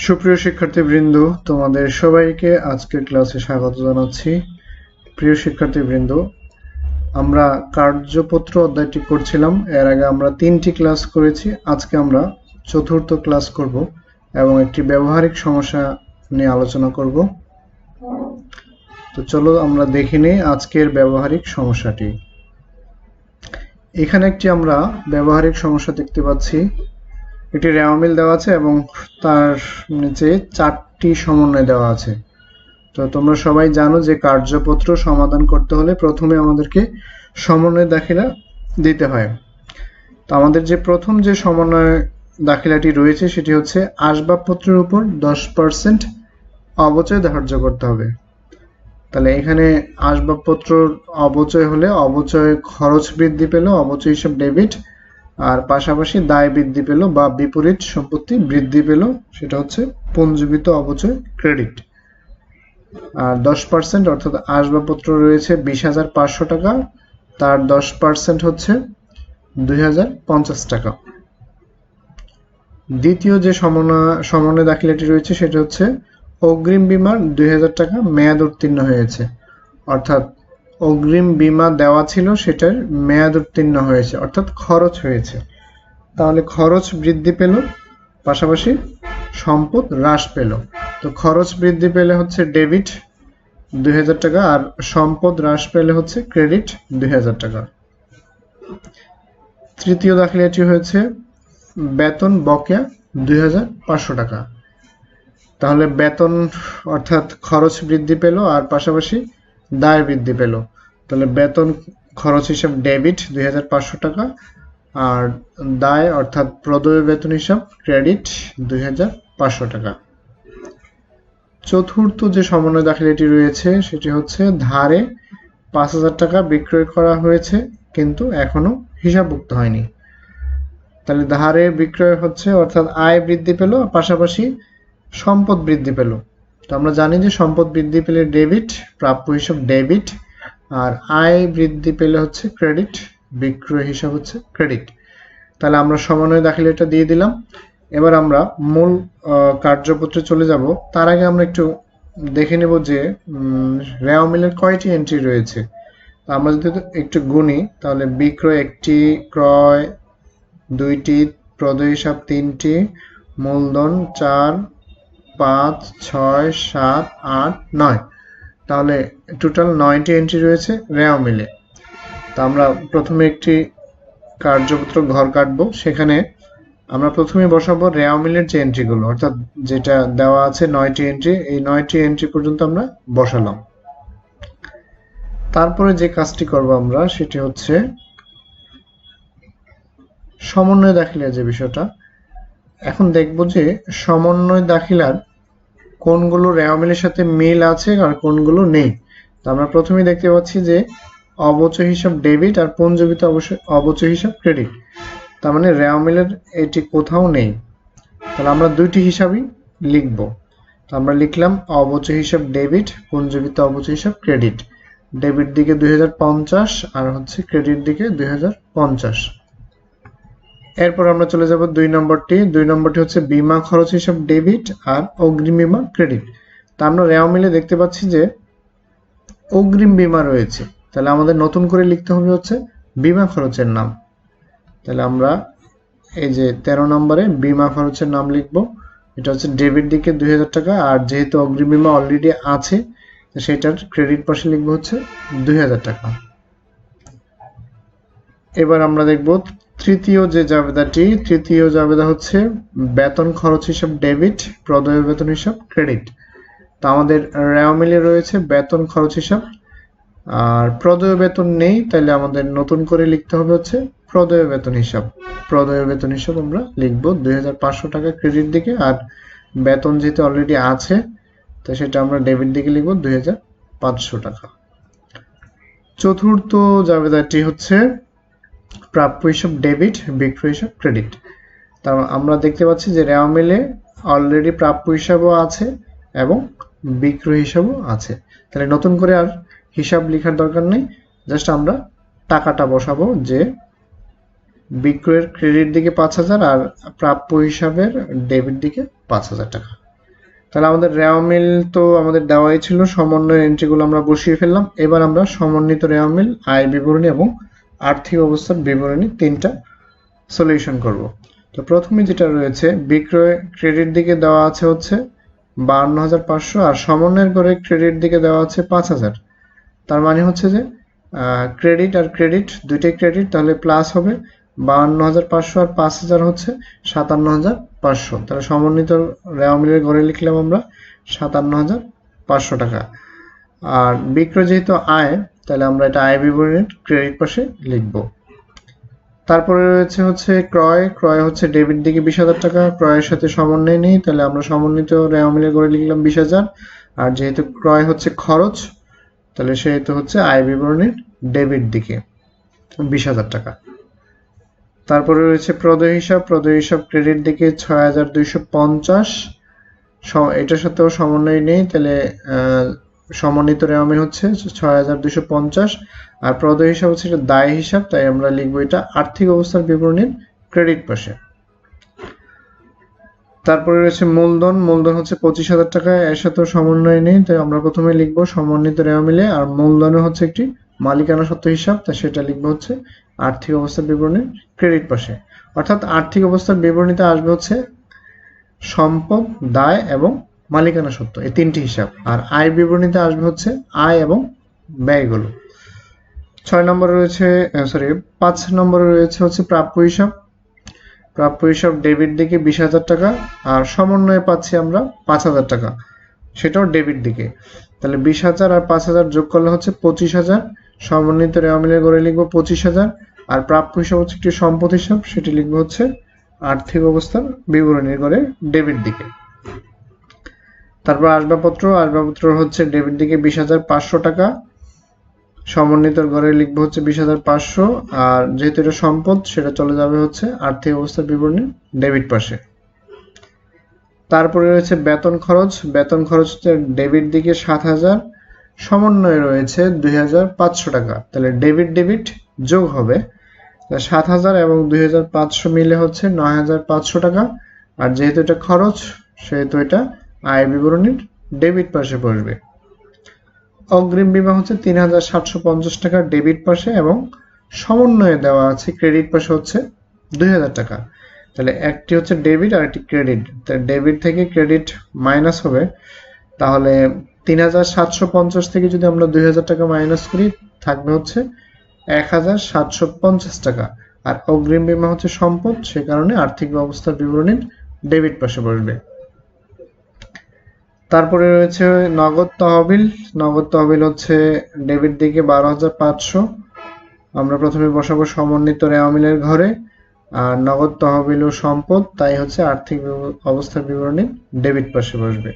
সুপ্রিয় শিক্ষার্থীবৃন্দ, তোমাদের সবাইকে আজকের ক্লাসে স্বাগত জানাচ্ছি। প্রিয় শিক্ষার্থীবৃন্দ, আমরা কার্যপত্র অধ্যায়টি করছিলাম। এর আগে আমরা 3টি ক্লাস করেছি। আজকে আমরা চতুর্থ ক্লাস করব এবং একটি ব্যবহারিক সমস্যা নিয়ে আলোচনা করব। তো চলো আমরা দেখে নিই আজকের ব্যবহারিক সমস্যাটি। এখানে একটি আমরা ব্যবহারিক সমস্যা দেখতে পাচ্ছি। একটি রেওয়া মিল দেওয়া আছে এবং তার নিচে 4টি সমন্বয় দেওয়া আছে। তো তোমরা সবাই জানো যে কার্যপত্র সমাধান করতে হলে প্রথমে আমাদেরকে সমন্বয় দাখিলা দিতে হয়। তো আমাদের যে প্রথম যে সমন্বয় দাখিলাটি রয়েছে সেটি হচ্ছে আসবাবপত্রের উপর 10% অবচয় ধার্য করতে হবে। তাহলে এখানে আসবাবপত্র অবচয় হলে অবচয় খরচ বৃদ্ধি পেল, অবচয় হিসাব ডেবিট, আর পাশাপাশি দায় বৃদ্ধি পেল বা বিপরীত সম্পত্তি বৃদ্ধি পেল, সেটা হচ্ছে পঞ্জীবিত অবচয় ক্রেডিট। আর 10% অর্থাৎ আসবাবপত্র রয়েছে 20,500 টাকা, তার 10% হচ্ছে 2,050 টাকা। দ্বিতীয় যে সমন্বয় দাখিলাটি রয়েছে সেটা হচ্ছে অগ্রিম বীমার 2,000 টাকা মেয়াদ উত্তীর্ণ হয়েছে, অর্থাৎ অগ্রিম বীমা দেওয়া ছিল সেটার মেয়াদ উত্তীর্ণ হয়েছে, অর্থাৎ খরচ হয়েছে। তাহলে খরচ বৃদ্ধি পেল, পাশাপাশি সম্পদ হ্রাস পেল। তো খরচ বৃদ্ধি পেলে হচ্ছে ডেবিট 2,000 টাকা, আর সম্পদ হ্রাস পেলে হচ্ছে ক্রেডিট 2,000 টাকা। তৃতীয় দাখিলাটি হয়েছে বেতন বকেয়া 2,500 টাকা। তাহলে বেতন অর্থাৎ খরচ বৃদ্ধি পেল আর পাশাপাশি দায় বৃদ্ধি পেল। তাহলে বেতন খরচ হিসাব ডেবিট 2,500 টাকা, আর দায় অর্থাৎ প্রদেয় বেতন হিসাব ক্রেডিট 2,500 টাকা। চতুর্থ যে সমন্বয় দাখিলাটি রয়েছে সেটি হচ্ছে ধারে 5,000 টাকা বিক্রয় করা হয়েছে কিন্তু এখনো হিসাবভুক্ত হয়নি। তাহলে ধারে বিক্রয় হচ্ছে অর্থাৎ আয় বৃদ্ধি পেল, পাশাপাশি সম্পদ বৃদ্ধি পেল। তো আমরা জানি যে সম্পদ বৃদ্ধি পেলে ডেবিট, প্রাপ্য হিসাব ডেবিট, আর আয় বৃদ্ধি পেলে হচ্ছে ক্রেডিট, বিক্রয় হিসাব হচ্ছে ক্রেডিট। তাহলে আমরা সমন্বয় দাখিলাটা দিয়ে দিলাম। এবার আমরা মূল কার্যপত্রে চলে যাব। তার আগে আমরা একটু দেখে নেব যে রেওয়া মিলের কয়টি এন্ট্রি রয়েছে। আমরা যদি একটু গুনি তাহলে বিক্রয় 1টি, ক্রয় 2টি, প্রদেয় হিসাব 3টি, মূলধন 4, 5, 6, 7, 8, 9, তাহলে টোটাল 9টি এন্ট্রি রয়েছে রেওয়া মিলে। তা আমরা প্রথমে একটি কার্যপত্র ঘর কাটবো। সেখানে আমরা প্রথমে বসাবো রেওয়া মিলের যে এন্ট্রিগুলো, অর্থাৎ যেটা দেওয়া আছে 9টি এন্ট্রি, এই 9টি এন্ট্রি পর্যন্ত আমরা বসালাম। তারপরে যে কাজটি করব আমরা সেটি হচ্ছে সমন্বয় দাখিলার যে বিষয়টা। এখন দেখব যে সমন্বয় দাখিলার কোনগুলো রেওয়া মিলের সাথে মিল আছে আর কোনগুলো নেই। তো আমরা প্রথমেই দেখতে পাচ্ছি যে অবচয় হিসাব ডেবিট আর পঞ্জীবিত অবচয় হিসাব ক্রেডিট। তার মানে রেওয়া মিলের এটি কোথাও নেই। তাহলে আমরা 2টি হিসাবই লিখব। তো আমরা লিখলাম অবচয় হিসাব ডেবিট, পঞ্জীবিত অবচয় হিসাব ক্রেডিট। ডেবিট দিকে 2,050 আর হচ্ছে ক্রেডিট দিকে 2,050। এরপর আমরা চলে যাব 2 নম্বরটি। 2 নম্বরটি হচ্ছে বীমা খরচ হিসাব ডেবিট আর অগ্রিম বীমা ক্রেডিট। তা আমরা রেওয়া মিলে দেখতে পাচ্ছি যে অগ্রিম বীমা রয়েছে, তাহলে আমাদের নতুন করে লিখতে হবে হচ্ছে বীমা খরচের নাম। তাহলে আমরা এই যে 13 নম্বরে বীমা খরচের নাম লিখব। এটা হচ্ছে ডেবিট দিকে 2,000 টাকা, আর যেহেতু অগ্রিম বীমা অলরেডি আছে সেটার ক্রেডিট পাশে লিখব হচ্ছে 2,000 টাকা। এবার আমরা দেখব তৃতীয় যে জাবেদাটি। তৃতীয় জাবেদা হচ্ছে বেতন খরচ হিসাব ডেবিট, প্রদেয় বেতন হিসাব ক্রেডিট। তো আমাদের রেওয়া মিলে রয়েছে বেতন খরচ হিসাব, আর প্রদেয় বেতন নেই, তাহলে আমাদের নতুন করে লিখতে হবে হচ্ছে প্রদেয় বেতন হিসাব। প্রদেয় বেতন হিসাব আমরা লিখব 2,500 টাকা ক্রেডিট দিকে, আর বেতন যেহেতু অলরেডি আছে তো সেটা আমরা ডেবিট দিকে লিখব 2,500 টাকা। চতুর্থ জাবেদাটি হচ্ছে প্রাপ্য হিসাব ডেবিট, বিক্রয় হিসাব ক্রেডিট। তা আমরা দেখতে পাচ্ছি যে রেওয়া মিলে অলরেডি প্রাপ্য হিসাবও আছে এবং বিক্রয় হিসাবও আছে। তাহলে নতুন করে আর হিসাব লেখার দরকার নেই, জাস্ট আমরা টাকাটা বসাবো যে বিক্রয়ের ক্রেডিট দিকে 5,000 আর প্রাপ্য হিসাবের ডেবিট দিকে 5,000 টাকা। তাহলে আমাদের রেওয়া মিল তো আমাদের দেওয়াই ছিল, সমন্বয়ের এন্ট্রিগুলো আমরা বসিয়ে ফেললাম। এবার আমরা সমন্বিত রেওয়া মিল, আয় বিবরণী এবং আর্থিক অবস্থার বিবরণী তিনটা সলিউশন করব। তো প্রথমে যেটা রয়েছে, বিক্রয় ক্রেডিট দিকে দেওয়া আছে হচ্ছে 52,500 আর সমন্বয়ের করে ক্রেডিট দিকে দেওয়া আছে 5,000। তার মানে হচ্ছে যে ক্রেডিট আর ক্রেডিট দুইটাই ক্রেডিট, তাহলে প্লাস হবে 52,500 আর 5,000 হচ্ছে 57,500। তাহলে সমন্বিত রেওয়া মিলের ঘরে লিখলাম আমরা 57,500 টাকা। আর বিক্রয় যেহেতু আয়, তাহলে আমরা এটা আয় বিবরণীর ক্রেডিট পাশে লিখব। তারপরে রয়েছে হচ্ছে ক্রয়। ক্রয় হচ্ছে ডেবিট দিকে 20,000 টাকা, ক্রয়ের সাথে সমন্বয় নেই, তাহলে আমরা সমন্বিত রেওয়া মিলের ঘরে লিখলাম 20,000। আর যেহেতু ক্রয় হচ্ছে খরচ, তাহলে সেহেতু হচ্ছে আয় বিবরণীর ডেবিট দিকে 20,000 টাকা। তারপরে রয়েছে প্রদেয় হিসাব। প্রদেয় হিসাব ক্রেডিট দিকে 6,250, এটার সাথেও সমন্বয় নেই, তাহলে সমন্বিত রেওয়া মিল হচ্ছে 6,250। আর প্রদেয় হিসাব হচ্ছে এটা দায় হিসাব, তাই আমরা লিখবো এটা আর্থিক অবস্থার বিবরণীর ক্রেডিট পাশে। তারপরে রয়েছে মূলধন। মূলধন হচ্ছে 25,000 টাকা, এর সাথেও সমন্বয় নেই, তাই আমরা প্রথমে লিখবো সমন্বিত রেওয়া মিলে। আর মূলধনে হচ্ছে একটি মালিকানা সত্ত্ব হিসাব, তাই সেটা লিখবো হচ্ছে আর্থিক অবস্থার বিবরণীর ক্রেডিট পাশে। অর্থাৎ আর্থিক অবস্থার বিবরণীতে আসবে হচ্ছে সম্পদ, দায় এবং মালিকানা সত্ত্ব, এই তিনটি হিসাব। আর আয় বিবরণীতে আসবে হচ্ছে আয় এবং ব্যয়গুলো। 5 নম্বরে রয়েছে হচ্ছে প্রাপ্য হিসাব। প্রাপ্য হিসাব ডেবিট দিকে 20,000 টাকা, আর সমন্বয়ে পাচ্ছি আমরা 5,000 টাকা, সেটাও ডেবিট দিকে। তাহলে 20,000 আর 5,000 যোগ করলে হচ্ছে 25,000। সমন্বিত রেওয়া মিলের ঘরে লিখবো 25,000। আর প্রাপ্য হিসাব হচ্ছে একটি সম্পদ হিসাব, সেটি লিখবো হচ্ছে আর্থিক অবস্থার বিবরণীর ঘরে ডেবিট দিকে। তারপর আসবাবপত্র। আসবাবপত্র হচ্ছে ডেবিট দিকে 20,500 টাকা, সমন্বিতর ঘরে লিখবো হচ্ছে 20,500। আর যেহেতু এটা সম্পদ, সেটা চলে যাবে হচ্ছে আর্থিক অবস্থার বিবরণী ডেবিট পাশে। তারপরে রয়েছে বেতন খরচ। বেতন খরচ হচ্ছে ডেবিট দিকে 7,000, সমন্বয়ে রয়েছে 2,500 টাকা, তাহলে ডেবিট ডেবিট যোগ হবে 7,000 এবং 2,500 মিলে হচ্ছে 9,500 টাকা। আর যেহেতু এটা খরচ, সেহেতু এটা আয় বিবরণীর ডেবিট পাশে বসবে। অগ্রিম বীমা হচ্ছে 3,750 টাকা ডেবিট পাশে, এবং সমন্বয়ে দেওয়া আছে ক্রেডিট পাশে হচ্ছে 2,000 টাকা। তাহলে একটি হচ্ছে ডেবিট আর একটি ক্রেডিট, তাহলে ডেবিট থেকে ক্রেডিট মাইনাস হবে, তাহলে 3,750 থেকে যদি আমরা 2,000 টাকা মাইনাস করি, থাকবে হচ্ছে 1,750 টাকা। আর অগ্রিম বীমা হচ্ছে সম্পদ, সে কারণে আর্থিক অবস্থার বিবরণীর ডেবিট পাশে বসবে। তারপরে রয়েছে নগদ তহবিল। নগদ তহবিল হচ্ছে ডেবিট দিকে 12,500, আমরা প্রথমে বসাবো সমন্বিত রেওয়া মিলের ঘরে। আর নগদ তহবিল ও সম্পদ, তাই হচ্ছে আর্থিক অবস্থার বিবরণী ডেবিট পাশে বসবে।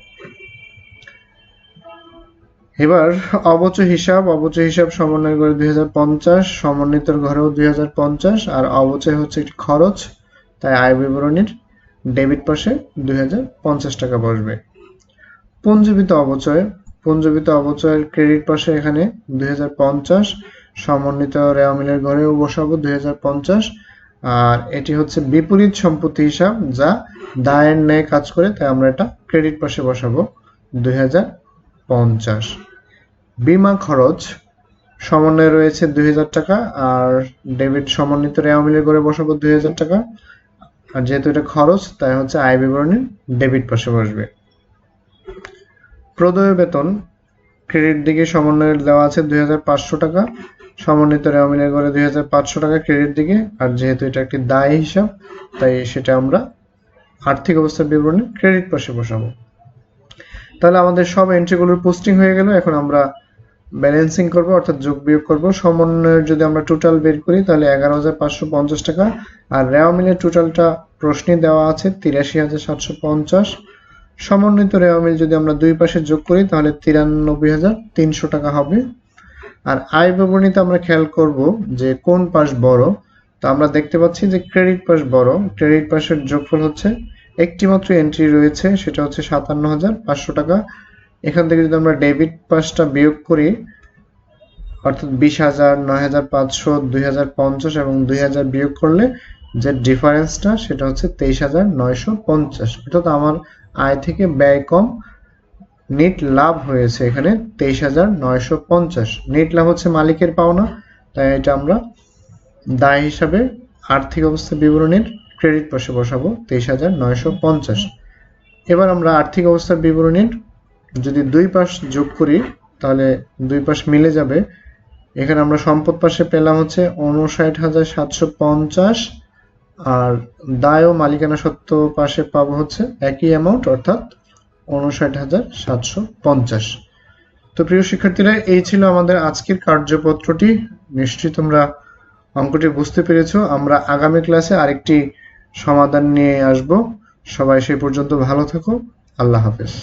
এবার অবচয় হিসাব। অবচয় হিসাব সমন্বয়ের ঘরে 2,050, সমন্বিতর ঘরেও 2,050। আর অবচয় হচ্ছে একটি খরচ, তাই আয় বিবরণীর ডেবিট পাশে 2,050 টাকা বসবে। পুঞ্জীবিত অবচয়। পুঞ্জীবিত অবচয়ের ক্রেডিট পাশে এখানে 2,050, সমন্বিত রেওয়া মিলের ঘরেও বসাবো 2,050। আর এটি হচ্ছে বিপরীত সম্পত্তি হিসাব, যা দায়ের ন্যায় কাজ করে, তাই আমরা এটা ক্রেডিট পাশে বসাবো 2,050। বীমা খরচ সমন্বয়ে রয়েছে 2,000 টাকা, আর ডেবিট সমন্বিত রেওয়া মিলের ঘরে বসাবো 2,000 টাকা। আর যেহেতু এটা খরচ, তাই হচ্ছে আয় বিবরণীর ডেবিট পাশে বসবে। প্রদেয় বেতন ক্রেডিট দিকে সমন্বয়ে দেওয়া আছে 2,500 টাকা, সমন্বিত রেওয়া মিলের ঘরে 2,500 টাকা ক্রেডিট দিকে। আর যেহেতু এটা একটি দায় হিসাব, তাই সেটা আমরা আর্থিক অবস্থার বিবরণী ক্রেডিট পাশে বসাবো। তাহলে আমাদের সব এন্ট্রিগুলোর পোস্টিং হয়ে গেল। এখন আমরা ব্যালেন্সিং করব, অর্থাৎ যোগ বিয়োগ করব। সমন্বয়ের যদি আমরা টোটাল বের করি, তাহলে 11,550 টাকা। আর রেওয়া মিলের টোটালটা প্রশ্নে দেওয়া আছে 83,750। সমন্বিত রেওয়া মিল যদি আমরা দুই পাশে যোগ করি, তাহলে 93,300 টাকা হবে। আর আয় বিবরণীতে আমরা খেয়াল করব যে কোন পাশ বড়। তো আমরা দেখতে পাচ্ছি যে ক্রেডিট পাশ বড়। ক্রেডিট পাশের যোগফল হচ্ছে একটি মাত্র এন্ট্রি রয়েছে, সেটা হচ্ছে 57,500 টাকা। এখান থেকে যদি আমরা ডেবিট পাশটা বিয়োগ করি, অর্থাৎ 20,000, 9,500, 2,050 এবং 2,000 বিয়োগ করলে যে ডিফারেন্সটা, সেটা হচ্ছে 23,950। অর্থাৎ আমার আয় থেকে ব্যয় কম, নেট লাভ হয়েছে এখানে 23,950। নেট লাভ হচ্ছে মালিকের পাওনা, তাই এটা আমরা দায় হিসাবে আর্থিক অবস্থা বিবরণীর ক্রেডিট পাশে বসাবো 23,950। এবার আমরা আর্থিক অবস্থার বিবরণীর যদি দুই পাশ যোগ করি তাহলে দুই পাশ মিলে যাবে। এখানে আমরা সম্পদ পাশে পেলাম হচ্ছে 59,750, আর দায় ও মালিকানা সত্ত্ব পাশে পাবো হচ্ছে একই অ্যামাউন্ট, অর্থাৎ 59,750। তো প্রিয় শিক্ষার্থীরা, এই ছিল আমাদের আজকের কার্যপত্রটি। নিশ্চয়ই তোমরা অঙ্কটি বুঝতে পেরেছো। আমরা আগামী ক্লাসে আরেকটি সমাধান নিয়ে আসব। সবাই সেই পর্যন্ত ভালো থাকো। আল্লাহ হাফেজ।